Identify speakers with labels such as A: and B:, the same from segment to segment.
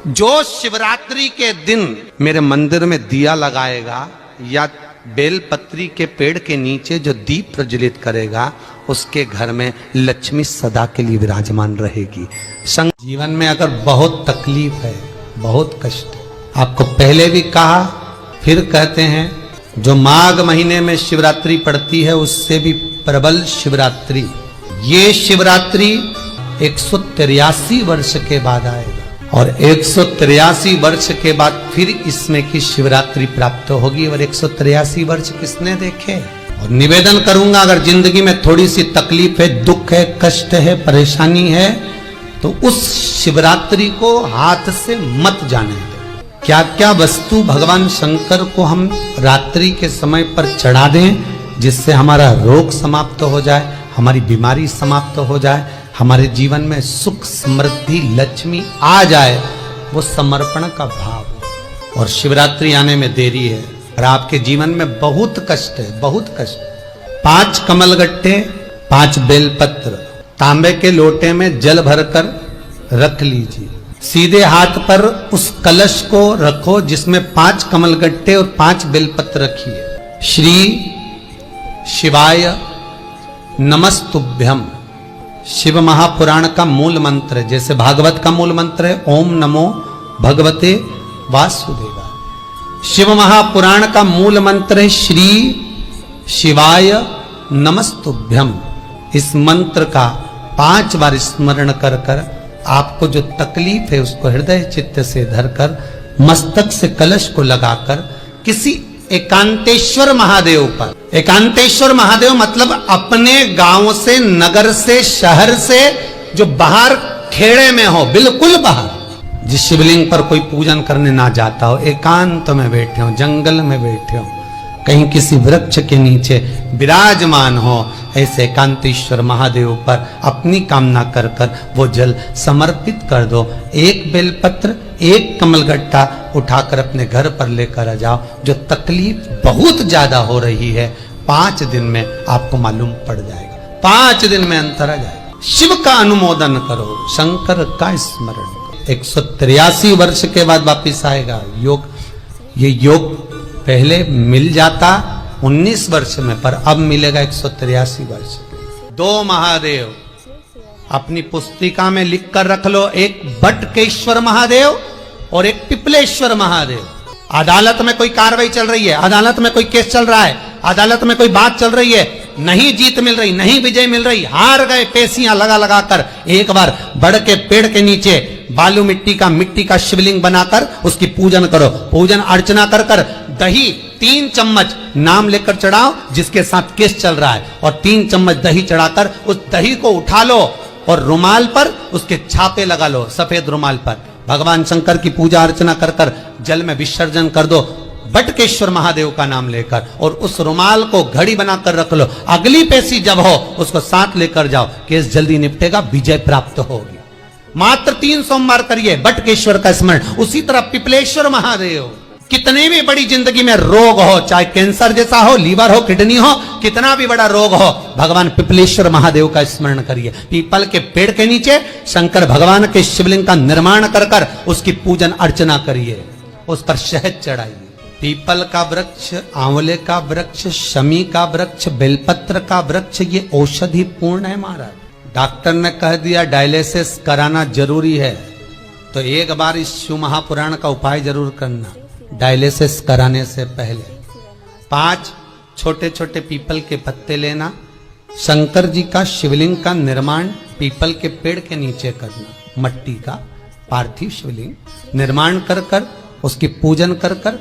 A: जो शिवरात्रि के दिन मेरे मंदिर में दिया लगाएगा या बेलपत्री के पेड़ के नीचे जो दीप प्रज्वलित करेगा, उसके घर में लक्ष्मी सदा के लिए विराजमान रहेगी। जीवन में अगर बहुत तकलीफ है, बहुत कष्ट है, आपको पहले भी कहा फिर कहते हैं, जो माघ महीने में शिवरात्रि पड़ती है उससे भी प्रबल शिवरात्रि, ये शिवरात्रि 183 वर्ष के बाद आएगा और 183 वर्ष के बाद फिर इसमें की शिवरात्रि प्राप्त होगी। और 183 वर्ष किसने देखे? और निवेदन करूंगा, अगर जिंदगी में थोड़ी सी तकलीफ है, दुख है, कष्ट है, परेशानी है, तो उस शिवरात्रि को हाथ से मत जाने दो। क्या क्या वस्तु भगवान शंकर को हम रात्रि के समय पर चढ़ा दें, जिससे हमारा रोग समाप्त हो जाए, हमारी बीमारी समाप्त हो जाए, हमारे जीवन में सुख समृद्धि लक्ष्मी आ जाए, वो समर्पण का भाव। और शिवरात्रि आने में देरी है और आपके जीवन में बहुत कष्ट है, बहुत कष्ट। 5 कमलगट्टे, 5 बेलपत्र तांबे के लोटे में जल भरकर रख लीजिए। सीधे हाथ पर उस कलश को रखो जिसमें 5 कमलगट्टे और 5 बेलपत्र रखिए। श्री शिवाय नमस्तुभ्यम, शिव महापुराण का मूल मंत्र है, जैसे भागवत का मूल मंत्र है ओम नमो भगवते वासुदेवाय। शिव महापुराण का मूल मंत्र है श्री शिवाय नमस्तुभ्यम। इस मंत्र का 5 बार स्मरण कर कर आपको जो तकलीफ है उसको हृदय चित्त से धरकर मस्तक से कलश को लगाकर किसी एकांतेश्वर महादेव पर, एकांतेश्वर महादेव मतलब अपने गांव से, नगर से, शहर से जो बाहर खेड़े में हो, बिल्कुल बाहर, जिस शिवलिंग पर कोई पूजन करने ना जाता हो, एकांत में बैठे हो, जंगल में बैठे हो, कहीं किसी वृक्ष के नीचे विराजमान हो, ऐसे एकांतेश्वर महादेव पर अपनी कामना कर कर वो जल समर्पित कर दो। 1 बेलपत्र, 1 कमलगट्टा उठाकर अपने घर पर लेकर आ जाओ। जो तकलीफ बहुत ज्यादा हो रही है 5 दिन में आपको मालूम पड़ जाएगा, 5 दिन में अंतर आ जाएगा। शिव का अनुमोदन करो, शंकर का स्मरण करो। 183 वर्ष के बाद वापिस आएगा योग। ये योग पहले मिल जाता 19 वर्ष में, पर अब मिलेगा 183 वर्ष। 2 महादेव अपनी पुस्तिका में लिख कर रख लो, एक बटकेश्वर महादेव और एक पिपलेश्वर महादेव। अदालत में कोई कार्रवाई चल रही है, अदालत में कोई केस चल रहा है, अदालत में कोई बात चल रही है, नहीं जीत मिल रही, नहीं विजय मिल रही, हार गए, पेशियां लगा लगा कर, एक बार बड़ के पेड़ के नीचे बालू मिट्टी का शिवलिंग बनाकर उसकी पूजन करो। पूजन अर्चना कर कर दही 3 चम्मच नाम लेकर चढ़ाओ जिसके साथ केस चल रहा है, और 3 चम्मच दही चढ़ाकर उस दही को उठा लो और रुमाल पर उसके छापे लगा लो, सफेद रुमाल पर। भगवान शंकर की पूजा अर्चना कर कर जल में विसर्जन कर दो बटकेश्वर महादेव का नाम लेकर, और उस रुमाल को घड़ी बनाकर रख लो। अगली पेशी जब हो उसको साथ लेकर जाओ, केस जल्दी निपटेगा, विजय प्राप्त होगी। मात्र 3 सोमवार करिए बटकेश्वर का स्मरण। उसी तरह पिपलेश्वर महादेव, कितने भी बड़ी जिंदगी में रोग हो, चाहे कैंसर जैसा हो, लीवर हो, किडनी हो, कितना भी बड़ा रोग हो, भगवान पिपलेश्वर महादेव का स्मरण करिए। पीपल के पेड़ के नीचे शंकर भगवान के शिवलिंग का निर्माण कर कर उसकी पूजन अर्चना करिए, उस पर शहद चढ़ाइए। पीपल का वृक्ष, आंवले का वृक्ष, शमी का वृक्ष, बेलपत्र का वृक्ष, ये औषधि पूर्ण है महाराज। डॉक्टर ने कह दिया डायलिसिस कराना जरूरी है, तो एक बार इस शिव महापुराण का उपाय जरूर करना। डायलिसिस कराने से पहले 5 छोटे छोटे पीपल के पत्ते लेना, शंकर जी का शिवलिंग का निर्माण पीपल के पेड़ के नीचे करना, मट्टी का पार्थिव शिवलिंग निर्माण कर कर उसकी पूजन कर कर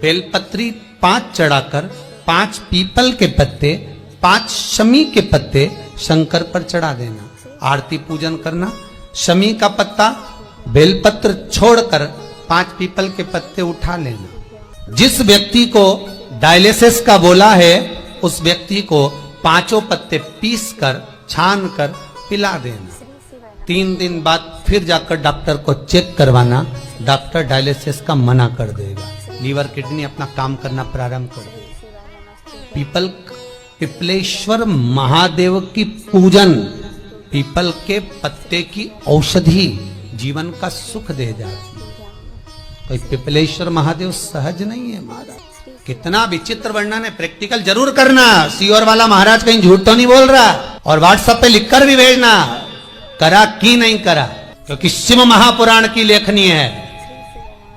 A: बेलपत्री 5 चढ़ाकर 5 पीपल के पत्ते, 5 शमी के पत्ते शंकर पर चढ़ा देना, आरती पूजन करना। शमी का पत्ता, बेलपत्र छोड़कर 5 पीपल के पत्ते उठा लेना। जिस व्यक्ति को डायलिसिस का बोला है उस व्यक्ति को 5 पत्ते पीस कर छान कर पिला देना। 3 दिन बाद फिर जाकर डॉक्टर को चेक करवाना, डॉक्टर डायलिसिस का मना कर देगा, लीवर किडनी अपना काम करना प्रारंभ कर देगा। पिपलेश्वर महादेव की पूजन, पीपल के पत्ते की औषधि जीवन का सुख दे जाती है। कोई पिपलेश्वर महादेव सहज नहीं है महाराज। कितना विचित्र वर्णन है, प्रैक्टिकल जरूर करना। सीओर वाला महाराज कहीं झूठ तो नहीं बोल रहा, और व्हाट्सएप पे लिखकर भी भेजना करा कि नहीं करा, क्योंकि शिव महापुराण की लेखनी है।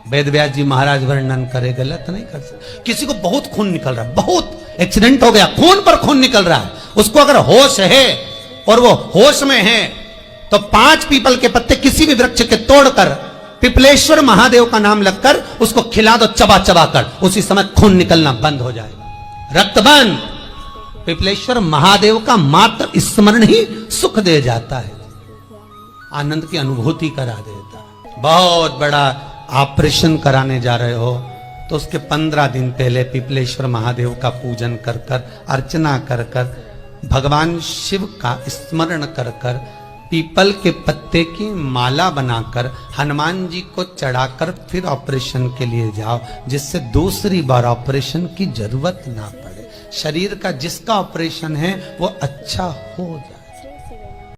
A: वेद व्यास जी महाराज वर्णन करे, गलत नहीं कर सकते। किसी को बहुत खून निकल रहा है, बहुत एक्सीडेंट हो गया, खून पर खून निकल रहा है, उसको अगर होश है और वो होश में है तो 5 पीपल के पत्ते किसी भी वृक्ष के तोड़कर पिपलेश्वर महादेव का नाम लगकर उसको खिला दो, चबा चबा कर, उसी समय खून निकलना बंद हो जाए, रक्त बंद। पिपलेश्वर महादेव का मात्र स्मरण ही सुख दे जाता है, आनंद की अनुभूति करा देता है। बहुत बड़ा ऑपरेशन कराने जा रहे हो तो उसके 15 दिन पहले पिपलेश्वर महादेव का पूजन कर कर, अर्चना कर कर, भगवान शिव का स्मरण कर कर, पीपल के पत्ते की माला बनाकर हनुमान जी को चढ़ाकर फिर ऑपरेशन के लिए जाओ, जिससे दूसरी बार ऑपरेशन की जरूरत ना पड़े। शरीर का जिसका ऑपरेशन है वो अच्छा हो जाए।